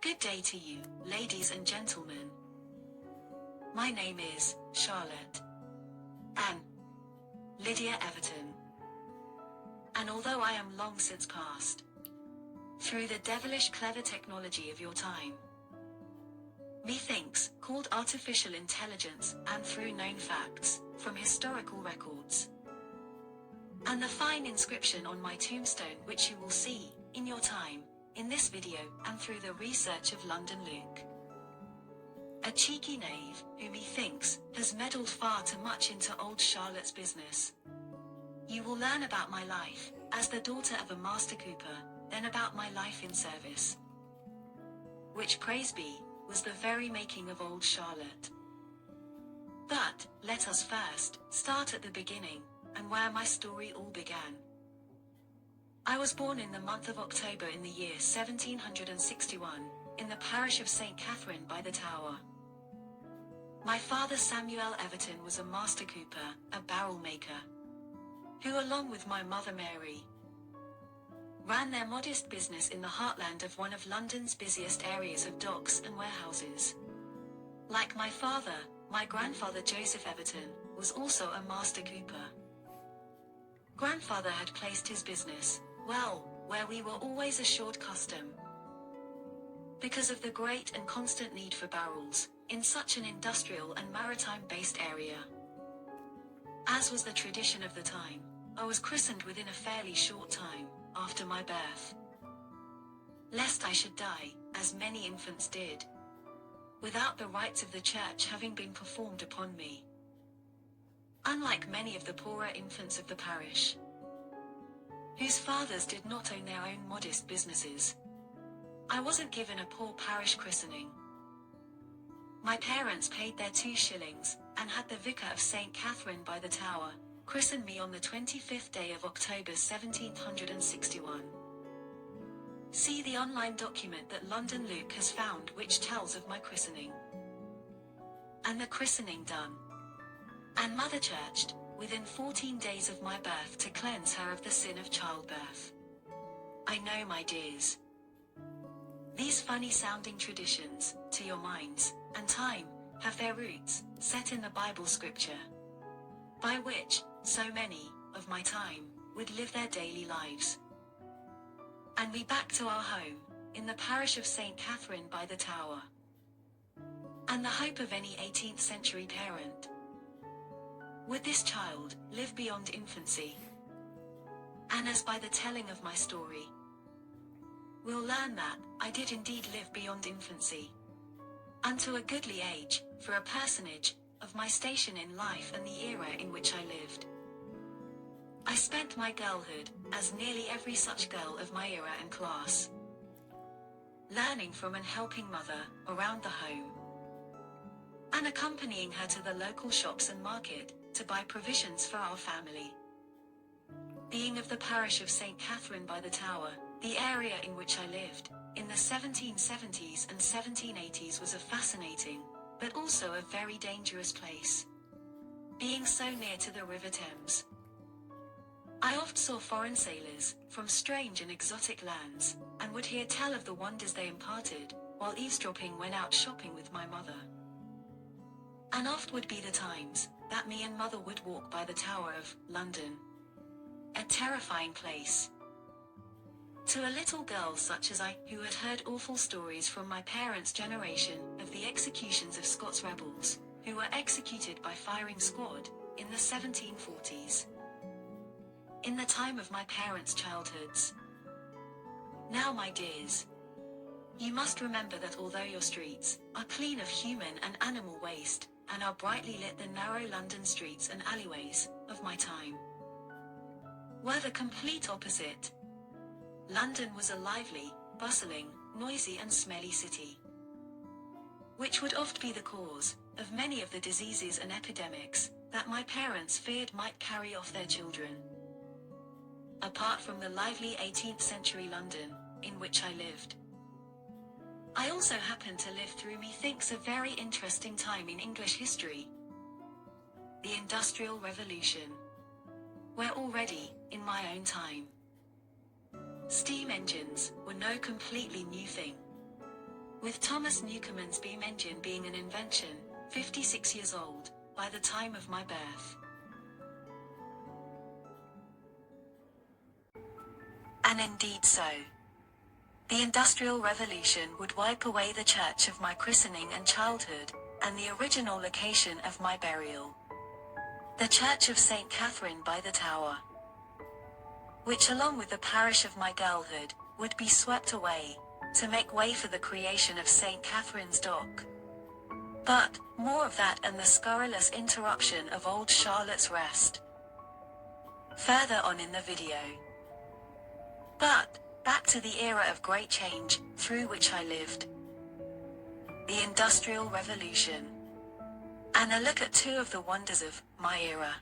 Good day to you, ladies and gentlemen. My name is Charlotte Ann Lydia Everton. And although I am long since passed through the devilish clever technology of your time, methinks, called artificial intelligence, and through known facts, from historical records, and the fine inscription on my tombstone which you will see, in your time, in this video, and through the research of London Luke, a cheeky knave, who methinks, has meddled far too much into old Charlotte's business. You will learn about my life, as the daughter of a master cooper, then about my life in service, which, praise be, was the very making of old Charlotte. But, let us first, start at the beginning, and where my story all began. I was born in the month of October in the year 1761, in the parish of St Katherine by the Tower. My father Samuel Everton was a master cooper, a barrel maker, who along with my mother Mary, ran their modest business in the heartland of one of London's busiest areas of docks and warehouses. Like my father, my grandfather Joseph Everton was also a master cooper. Grandfather had placed his business, well, where we were always assured custom, because of the great and constant need for barrels, in such an industrial and maritime-based area. As was the tradition of the time, I was christened within a fairly short time after my birth, lest I should die, as many infants did, without the rites of the church having been performed upon me. Unlike many of the poorer infants of the parish, whose fathers did not own their own modest businesses, I wasn't given a poor parish christening. My parents paid their 2 shillings, and had the vicar of St Katherine by the Tower christen me on the 25th day of October 1761. See the online document that London Luke has found which tells of my christening. And the christening done, and mother churched, within 14 days of my birth to cleanse her of the sin of childbirth. I know, my dears, these funny sounding traditions, to your minds, and time, have their roots, set in the Bible scripture, by which, so many, of my time, would live their daily lives. And we back to our home, in the parish of St Katherine by the Tower. And the hope of any 18th century parent, would this child live beyond infancy? And as by the telling of my story, we'll learn that I did indeed live beyond infancy, unto a goodly age, for a personage of my station in life and the era in which I lived. I spent my girlhood, as nearly every such girl of my era and class, learning from and helping mother around the home, and accompanying her to the local shops and market, to buy provisions for our family. Being of the parish of St Katherine by the Tower, the area in which I lived, in the 1770s and 1780s was a fascinating, but also a very dangerous place, being so near to the River Thames. I oft saw foreign sailors, from strange and exotic lands, and would hear tell of the wonders they imparted, while eavesdropping when out shopping with my mother. And oft would be the times, that me and mother would walk by the Tower of London, a terrifying place, to a little girl such as I, who had heard awful stories from my parents' generation, of the executions of Scots rebels, who were executed by firing squad, in the 1740s. In the time of my parents' childhoods. Now, my dears, you must remember that although your streets are clean of human and animal waste, and are brightly lit, the narrow London streets and alleyways of my time were the complete opposite. London was a lively, bustling, noisy and smelly city, which would oft be the cause of many of the diseases and epidemics that my parents feared might carry off their children. Apart from the lively 18th century London, in which I lived, I also happened to live through methinks a very interesting time in English history, the Industrial Revolution, where already, in my own time, steam engines were no completely new thing. with Thomas Newcomen's beam engine being an invention, 56 years old, by the time of my birth. And indeed so. The Industrial Revolution would wipe away the church of my christening and childhood, and the original location of my burial. The church of St Katherine by the Tower, which along with the parish of my girlhood, would be swept away, to make way for the creation of St Katharine's Dock. But, more of that and the scurrilous interruption of old Charlotte's Rest further on in the video. But, back to the era of great change, through which I lived. The Industrial Revolution. And a look at two of the wonders of my era.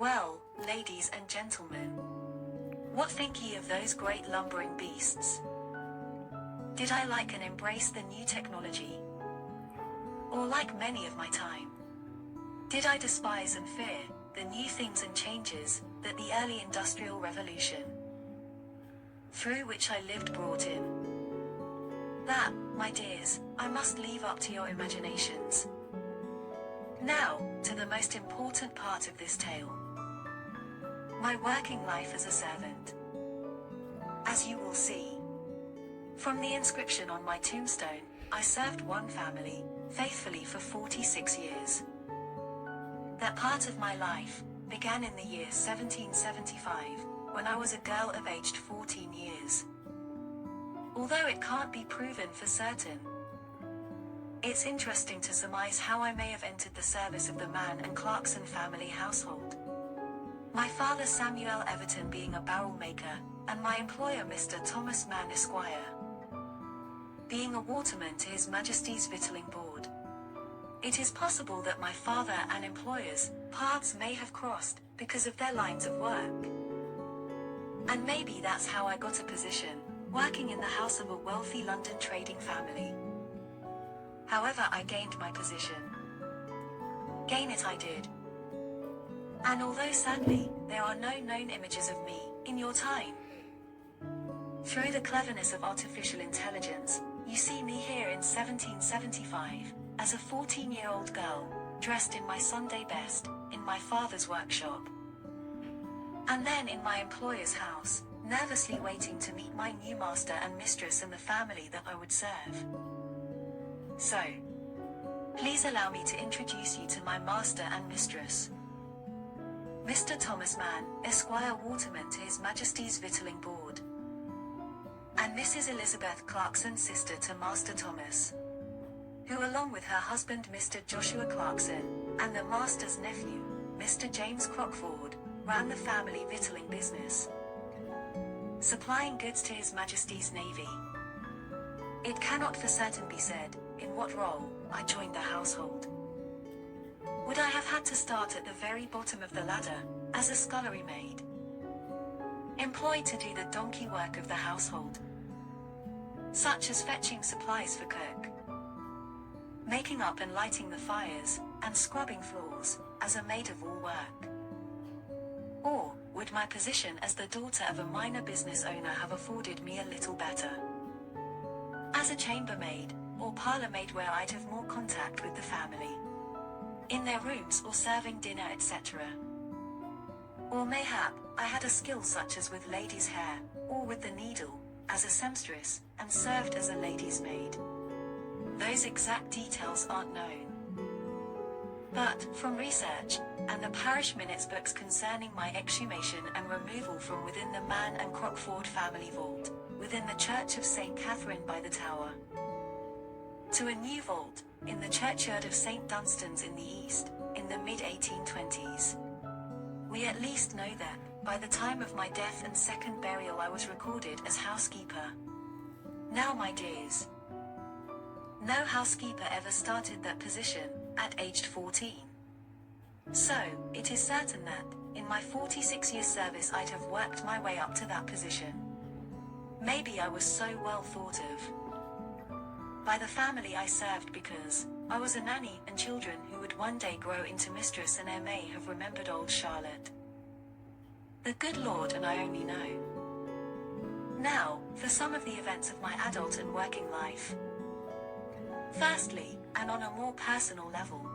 Well, ladies and gentlemen, what think ye of those great lumbering beasts? Did I like and embrace the new technology? Or like many of my time, did I despise and fear the new things and changes that the early Industrial Revolution, through which I lived, brought in? That, my dears, I must leave up to your imaginations. Now, to the most important part of this tale. My working life as a servant. As you will see from the inscription on my tombstone, I served one family, faithfully for 46 years. That part of my life began in the year 1775, when I was a girl of aged 14 years. Although it can't be proven for certain, it's interesting to surmise how I may have entered the service of the Mann and Clarkson family household. My father Samuel Everton being a barrel maker, and my employer Mr. Thomas Mann Esquire being a waterman to His Majesty's Victualling Board. It is possible that my father and employer's paths may have crossed because of their lines of work. And maybe that's how I got a position, working in the house of a wealthy London trading family. However I gained my position. Gain it I did. And although sadly, there are no known images of me in your time, through the cleverness of artificial intelligence, you see me here in 1775, as a 14-year-old girl, dressed in my Sunday best, in my father's workshop. And then in my employer's house, nervously waiting to meet my new master and mistress and the family that I would serve. So, please allow me to introduce you to my master and mistress. Mr. Thomas Mann, Esquire, waterman to His Majesty's Victualling Board. And Mrs. Elizabeth Clarkson, sister to Master Thomas, who along with her husband Mr. Joshua Clarkson, and the master's nephew, Mr. James Crockford, ran the family victualling business, supplying goods to His Majesty's Navy. It cannot for certain be said in what role I joined the household. Would I have had to start at the very bottom of the ladder, as a scullery maid, employed to do the donkey work of the household, such as fetching supplies for cook, making up and lighting the fires, and scrubbing floors, as a maid of all work? Or would my position as the daughter of a minor business owner have afforded me a little better, as a chambermaid, or parlour maid, where I'd have more contact with the family, in their rooms or serving dinner, etc.? Or mayhap, I had a skill such as with ladies' hair, or with the needle, as a seamstress, and served as a lady's maid. Those exact details aren't known. But, from research, and the parish minutes books concerning my exhumation and removal from within the Man and Crockford family vault, within the church of St Katherine by the Tower, to a new vault, in the churchyard of St Dunstan's in the east, in the mid-1820s. We at least know that, by the time of my death and second burial, I was recorded as housekeeper. Now, my dears, no housekeeper ever started that position, at aged 14. So, it is certain that, in my 46 years service, I'd have worked my way up to that position. Maybe I was so well thought of by the family I served because I was a nanny, and children who would one day grow into mistress and may have remembered old Charlotte. The good Lord and I only know. Now, for some of the events of my adult and working life. Firstly, and on a more personal level,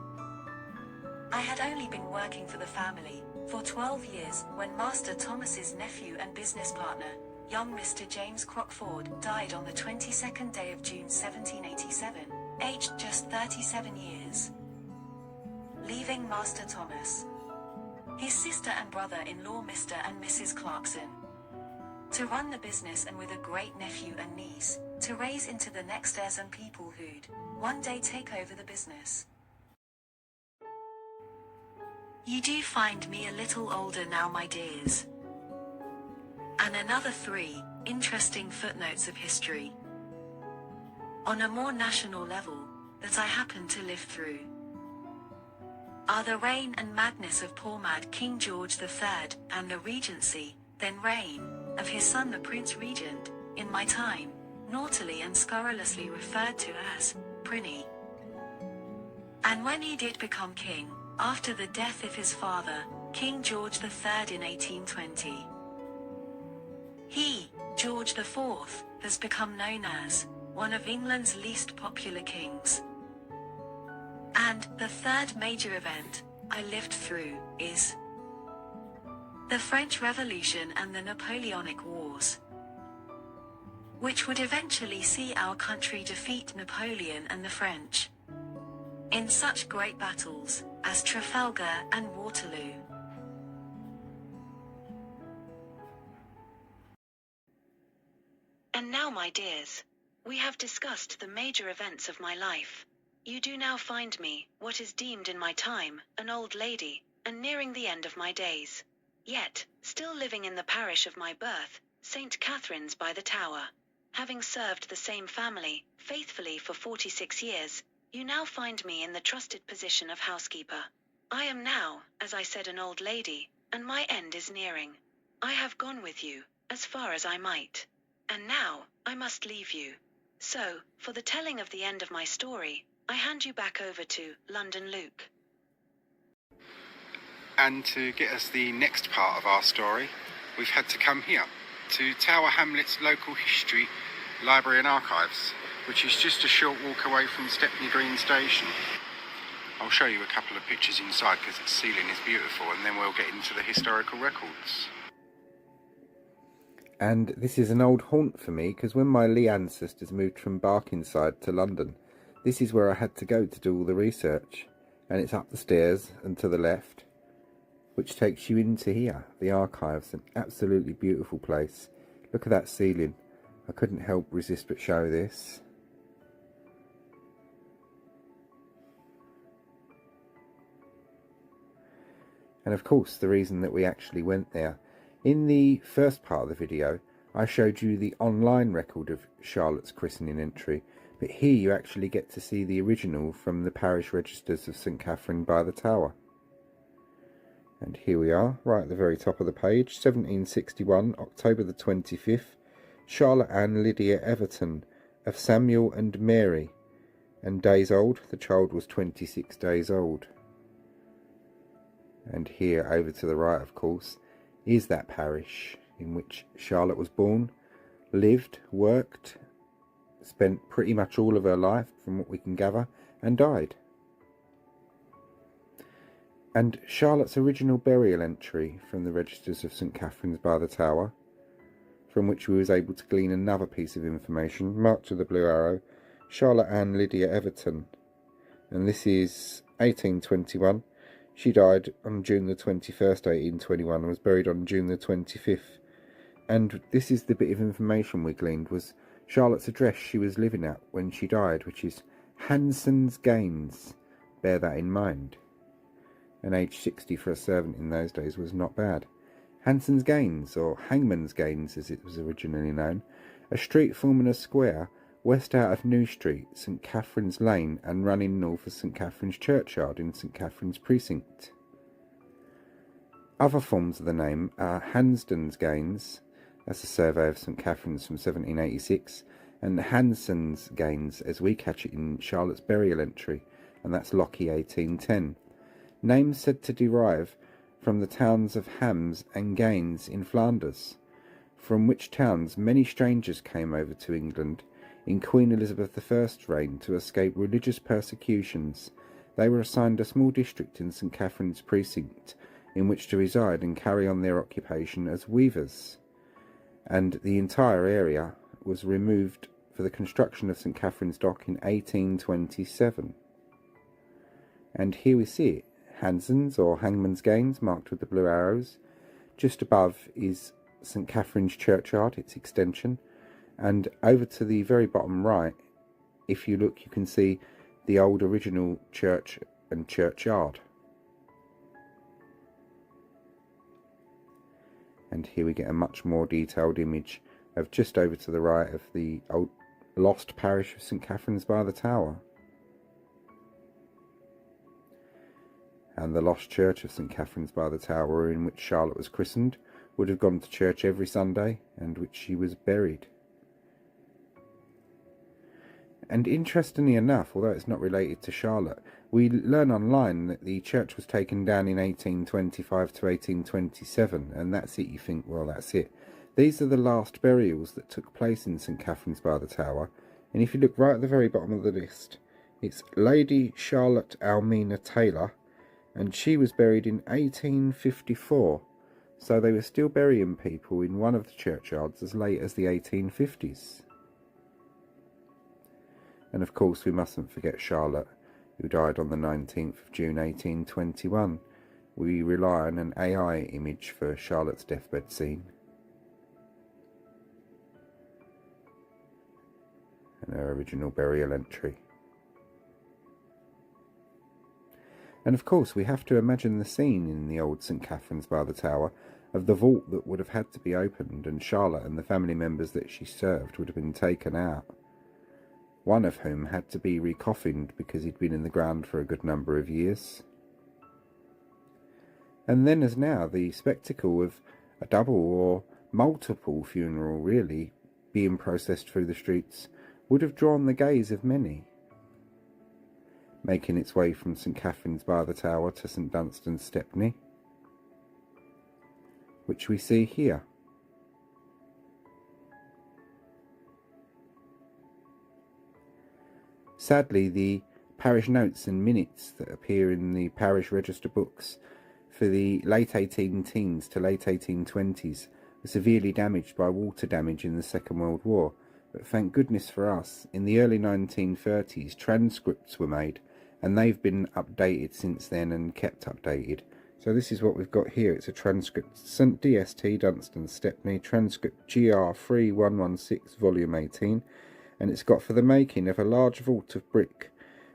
I had only been working for the family for 12 years when Master Thomas's nephew and business partner, young Mr. James Crockford, died on the 22nd day of June 1787, aged just 37 years, leaving Master Thomas, his sister and brother-in-law Mr. and Mrs. Clarkson, to run the business, and with a great nephew and niece, to raise into the next heirs and people who'd one day take over the business. You do find me a little older now, my dears. And another 3 interesting footnotes of history, on a more national level, that I happen to live through, are the reign and madness of poor mad King George III, and the regency, then reign, of his son the Prince Regent, in my time, naughtily and scurrilously referred to as Prinny. And when he did become king, after the death of his father, King George III in 1820, he, George IV, has become known as one of England's least popular kings. And the third major event I lived through is the French Revolution and the Napoleonic Wars, which would eventually see our country defeat Napoleon and the French in such great battles as Trafalgar and Waterloo. And now, my dears, we have discussed the major events of my life. You do now find me, what is deemed in my time, an old lady, and nearing the end of my days. Yet, still living in the parish of my birth, St Katharine's by the Tower. Having served the same family, faithfully for 46 years, you now find me in the trusted position of housekeeper. I am now, as I said, an old lady, and my end is nearing. I have gone with you, as far as I might. And now, I must leave you. So, for the telling of the end of my story, I hand you back over to London Luke. And to get us the next part of our story, we've had to come here, to Tower Hamlet's local history, library and archives, which is just a short walk away from Stepney Green Station. I'll show you a couple of pictures inside because its ceiling is beautiful, and then we'll get into the historical records. And this is an old haunt for me, because when my Lee ancestors moved from Barkingside to London, this is where I had to go to do all the research. And it's up the stairs and to the left, which takes you into here, the archives. An absolutely beautiful place. Look at that ceiling. I couldn't help resist but show this. And of course, the reason that we actually went there. In the first part of the video, I showed you the online record of Charlotte's christening entry, But here you actually get to see the original from the parish registers of St Katherine by the Tower. And here we are, right at the very top of the page, 1761, October the 25th, Charlotte Ann Lydia Everton, of Samuel and Mary, and days old, the child was 26 days old. And here, over to the right, of course, is that parish in which Charlotte was born, lived, worked, spent pretty much all of her life, from what we can gather, and died. And Charlotte's original burial entry from the registers of St Katharine's by the Tower, from which we was able to glean another piece of information, marked with a blue arrow, Charlotte Ann Lydia Everton. And this is 1821. She died on June the 21st, 1821, and was buried on June the 25th. And this is the bit of information we gleaned, was Charlotte's address she was living at when she died, which is Hanson's Gaines. Bear that in mind. And age 60 for a servant in those days was not bad. Hanson's Gaines, or Hangman's Gaines as it was originally known, a street forming a square west out of New Street, St Katharine's Lane, and running north of St Katharine's Churchyard in St Katharine's Precinct. Other forms of the name are Hansden's Gaines, that's a survey of St Katharine's from 1786, and Hanson's Gaines, as we catch it in Charlotte's burial entry, and that's Lockie 1810. Names said to derive from the towns of Hams and Gaines in Flanders, from which towns many strangers came over to England in Queen Elizabeth I's reign to escape religious persecutions. They were assigned a small district in St Katharine's Precinct in which to reside and carry on their occupation as weavers, and the entire area was removed for the construction of St Katharine's Dock in 1827. And here we see it, Hanson's or Hangman's Gaines, marked with the blue arrows. Just above is St Katharine's Churchyard, its extension, and over to the very bottom right, if you look, you can see the old original church and churchyard. And here we get a much more detailed image of just over to the right of the old lost parish of St Katharine's by the Tower. And the lost church of St Katharine's by the Tower, in which Charlotte was christened, would have gone to church every Sunday, and which she was buried. And interestingly enough, although it's not related to Charlotte, we learn online that the church was taken down in 1825 to 1827, and that's it. You think, well, that's it. These are the last burials that took place in St Katharine's by the Tower, and if you look right at the very bottom of the list, it's Lady Charlotte Almina Taylor, and she was buried in 1854, so they were still burying people in one of the churchyards as late as the 1850s. And of course we mustn't forget Charlotte, who died on the 19th of June 1821. We rely on an AI image for Charlotte's deathbed scene. And her original burial entry. And of course we have to imagine the scene in the old St Katharine's by the Tower of the vault that would have had to be opened, and Charlotte and the family members that she served would have been taken out. One of whom had to be recoffined because he'd been in the ground for a good number of years. And then as now, the spectacle of a double or multiple funeral really being processed through the streets would have drawn the gaze of many, making its way from St Katharine's by the Tower to St Dunstan's Stepney, which we see here. Sadly, the parish notes and minutes that appear in the parish register books for the late 18-teens to late 1820s were severely damaged by water damage in the Second World War, but thank goodness for us, in the early 1930s transcripts were made, and they've been updated since then and kept updated. So this is what we've got here. It's a transcript, St DST Dunstan Stepney, transcript GR3116 volume 18, and it's got for the making of a large vault of brick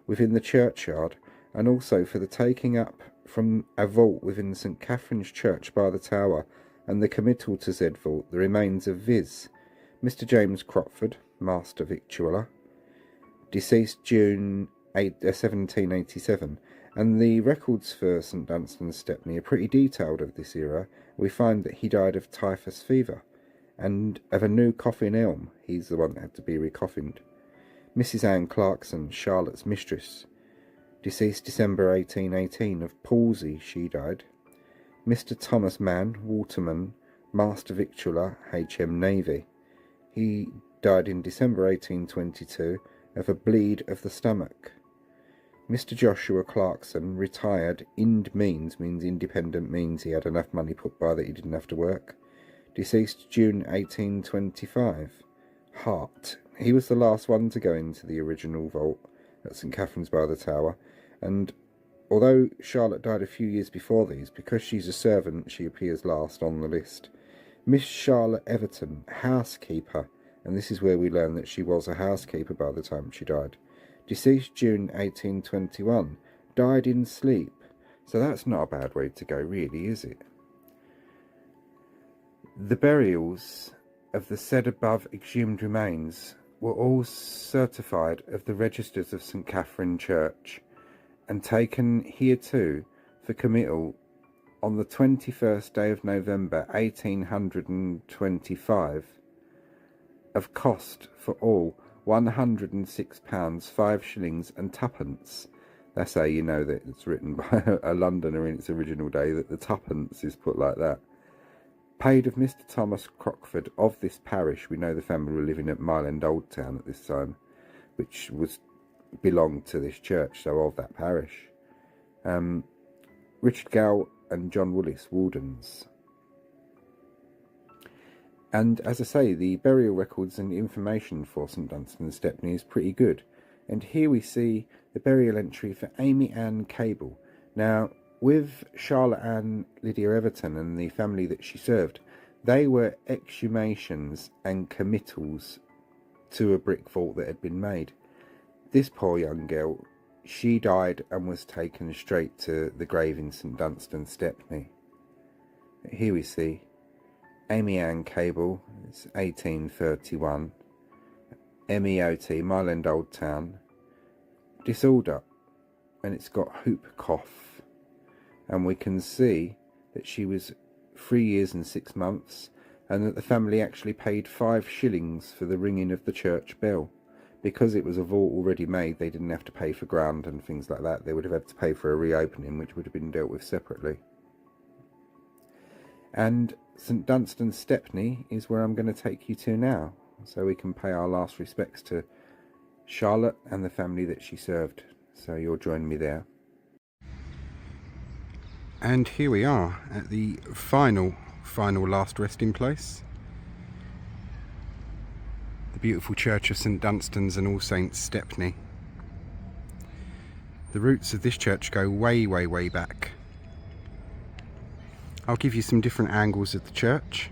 within the churchyard, and also for the taking up from a vault within St Katharine's Church by the Tower, and the committal to said vault the remains of viz. Mr James Crockford, Master Victualler, deceased June 1787, and the records for St Dunstan Stepney are pretty detailed of this era. We find that he died of typhus fever and of a new coffin elm. He's the one that had to be recoffined. Mrs Anne Clarkson, Charlotte's mistress, deceased December 1818 of palsy, she died. Mr Thomas Mann, waterman, master victualler, H.M. Navy. He died in December 1822 of a bleed of the stomach. Mr Joshua Clarkson, retired, means independent, means he had enough money put by that he didn't have to work. Deceased June 1825. Hart. He was the last one to go into the original vault at St Katharine's by the Tower, and although Charlotte died a few years before these, because she's a servant, she appears last on the list. Miss Charlotte Everton, housekeeper, and this is where we learn that she was a housekeeper by the time she died. Deceased June 1821, died in sleep. So that's not a bad way to go, really, is it? The burials of the said above exhumed remains were all certified of the registers of St Katharine Church and taken hereto for committal on the 21st day of November 1825, of cost for all £106 5 shillings and twopence. That's how you know that it's written by a Londoner in its original day, that the twopence is put like that. Paid of Mr Thomas Crockford of this parish. We know the family were living at Mile End Old Town at this time, which belonged to this church, so of that parish. Richard Gow and John Willis, wardens. And as I say, the burial records and information for St Dunstan Stepney is pretty good. And here we see the burial entry for Amy Ann Cable. Now, with Charlotte Ann Lydia Everton and the family that she served, they were exhumations and committals to a brick vault that had been made. This poor young girl, she died and was taken straight to the grave in St Dunstan Stepney. Here we see Amy Ann Cable, it's 1831, MEOT, Mile End Old Town, disorder, and it's got hoop cough, and we can see that she was 3 years and 6 months, and that the family actually paid 5 shillings for the ringing of the church bell. Because it was a vault already made, they didn't have to pay for ground and things like that. They would have had to pay for a reopening, which would have been dealt with separately. And St Dunstan Stepney is where I'm going to take you to now, so we can pay our last respects to Charlotte and the family that she served. So you'll join me there. And here we are at the final last resting place. The beautiful church of St Dunstan's and All Saints Stepney. The roots of this church go way, way, way back. I'll give you some different angles of the church.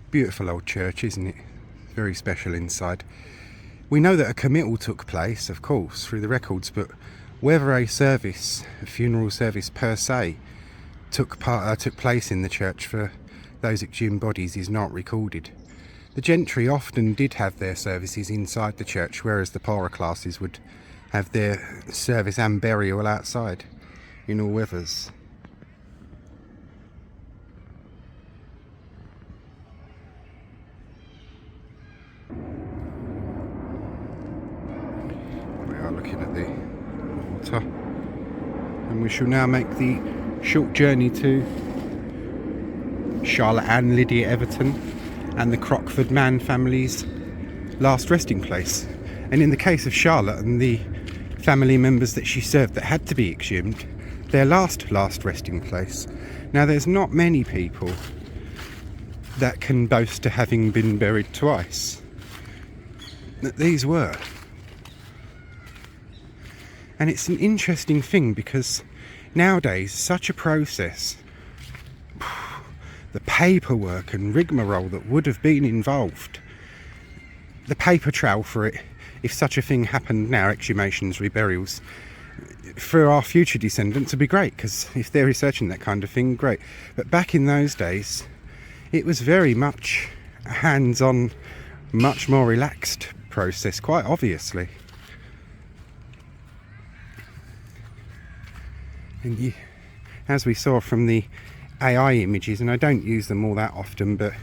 Beautiful old church, isn't it? Very special inside. We know that a committal took place, of course, through the records, but whether a funeral service per se, took place in the church for those exhumed bodies is not recorded. The gentry often did have their services inside the church, whereas the poorer classes would have their service and burial outside in all weathers. We are looking at the water, and we shall now make the short journey to Charlotte and Lydia Everton and the Crockford Mann family's last resting place. And in the case of Charlotte and the family members that she served that had to be exhumed, their last resting place. Now, there's not many people that can boast to having been buried twice. These were. And it's an interesting thing because nowadays such a process, the paperwork and rigmarole that would have been involved, the paper trail for it, if such a thing happened now, exhumations, reburials, for our future descendants would be great, because if they're researching that kind of thing, great. But back in those days, it was very much a hands-on, much more relaxed process, quite obviously. And as we saw from the AI images, and I don't use them all that often, but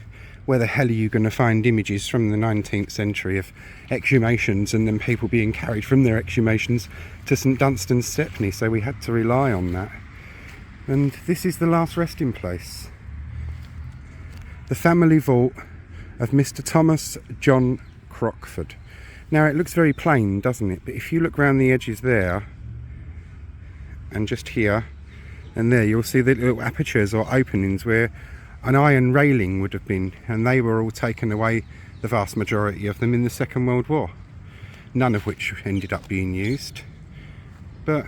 where the hell are you going to find images from the 19th century of exhumations and then people being carried from their exhumations to St Dunstan, Stepney? So we had to rely on that. And this is the last resting place. The family vault of Mr Thomas John Crockford. Now it looks very plain, doesn't it? But if you look around the edges there, and just here and there, you'll see the little apertures or openings where an iron railing would have been, and they were all taken away, the vast majority of them, in the Second World War, none of which ended up being used. But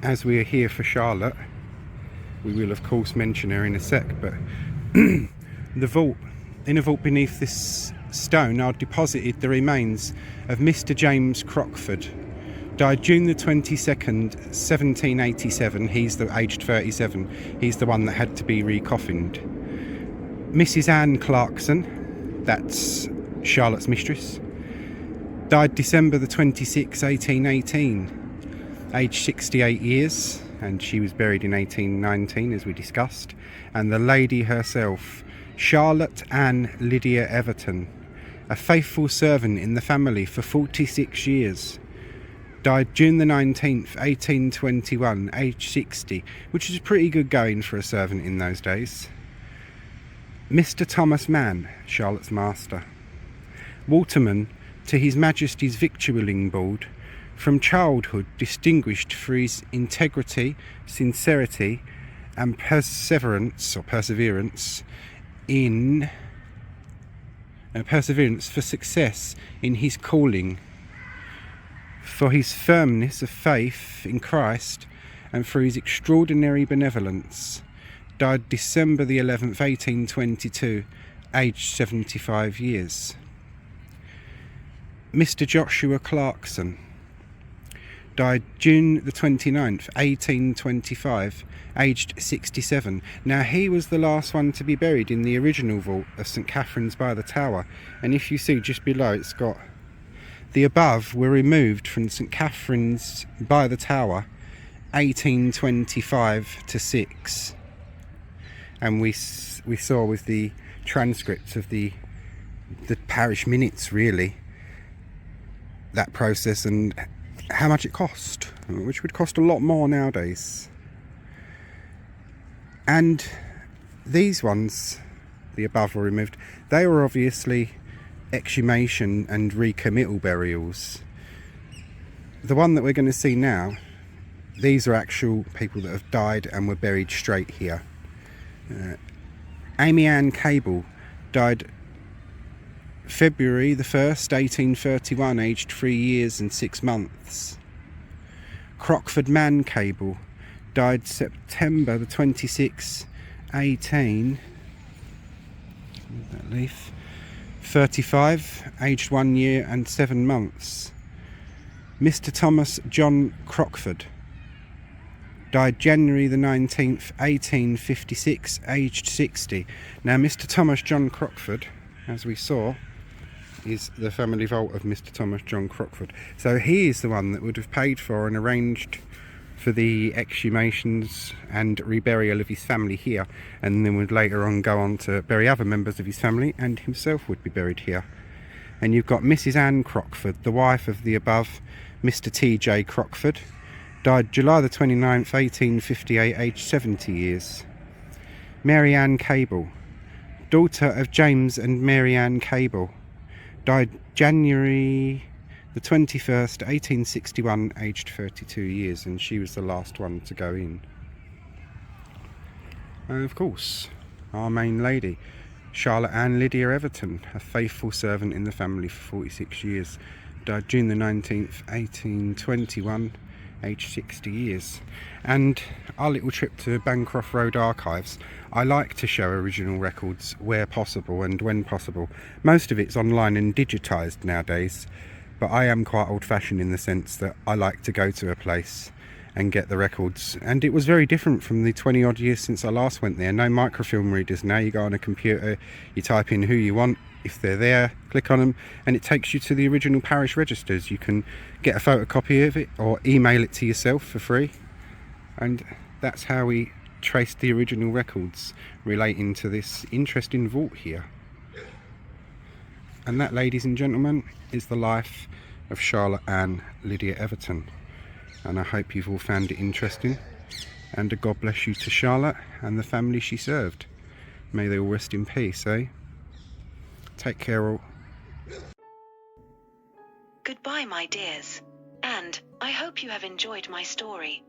as we are here for Charlotte, we will of course mention her in a sec, but in a vault beneath this stone are deposited the remains of Mr James Crockford. Died June the 22nd, 1787. He's aged 37. He's the one that had to be recoffined. Mrs Anne Clarkson, that's Charlotte's mistress, died December the 26th, 1818. Aged 68 years, and she was buried in 1819, as we discussed. And the lady herself, Charlotte Ann Lydia Everton, a faithful servant in the family for 46 years. Died June the 19th, 1821, aged 60, which is pretty good going for a servant in those days. Mr Thomas Mann, Charlotte's master. Waterman to His Majesty's Victualling Board, from childhood distinguished for his integrity, sincerity and perseverance for success in his calling, for his firmness of faith in Christ, and for his extraordinary benevolence. Died December the 11th, 1822, aged 75 years. Mr Joshua Clarkson. Died June the 29th, 1825, aged 67. Now he was the last one to be buried in the original vault of St Katharine's by the Tower, and if you see just below, it's got the above were removed from St Katharine's by the Tower 1825 to 6, and we saw with the transcripts of the parish minutes really that process and how much it cost, which would cost a lot more nowadays. And these ones, the above were removed, they were obviously exhumation and recommittal burials. The one that we're going to see now, these are actual people that have died and were buried straight here. Amy Ann Cable died February the 1st, 1831, aged 3 years and 6 months. Crockford Mann Cable died September the 26th, 18, that leaf, 35, aged 1 year and 7 months. Mr. Thomas John Crockford, died January the 19th, 1856, aged 60. Now, Mr. Thomas John Crockford, as we saw, is the family vault of Mr. Thomas John Crockford. So he is the one that would have paid for and arranged for the exhumations and reburial of his family here, and then would later on go on to bury other members of his family, and himself would be buried here. And you've got Mrs. Anne Crockford, the wife of the above Mr. T.J. Crockford, died July the 29th, 1858, aged 70 years. Mary Ann Cable, daughter of James and Mary Ann Cable, died January the 21st, 1861, aged 32 years, and she was the last one to go in. And of course, our main lady, Charlotte Ann Lydia Everton, a faithful servant in the family for 46 years, died June the 19th, 1821, aged 60 years. And our little trip to Bancroft Road Archives, I like to show original records where possible and when possible. Most of it's online and digitised nowadays, but I am quite old-fashioned in the sense that I like to go to a place and get the records. And it was very different from the 20 odd years since I last went there. No microfilm readers now. You go on a computer, you type in who you want, if they're there, click on them, and it takes you to the original parish registers. You can get a photocopy of it or email it to yourself for free, and that's how we traced the original records relating to this interesting vault here. And that, ladies and gentlemen, is the life of Charlotte Ann Lydia Everton, and I hope you've all found it interesting, and a God bless you to Charlotte and the family she served. May they all rest in peace, eh? Take care all. Goodbye, my dears. And I hope you have enjoyed my story.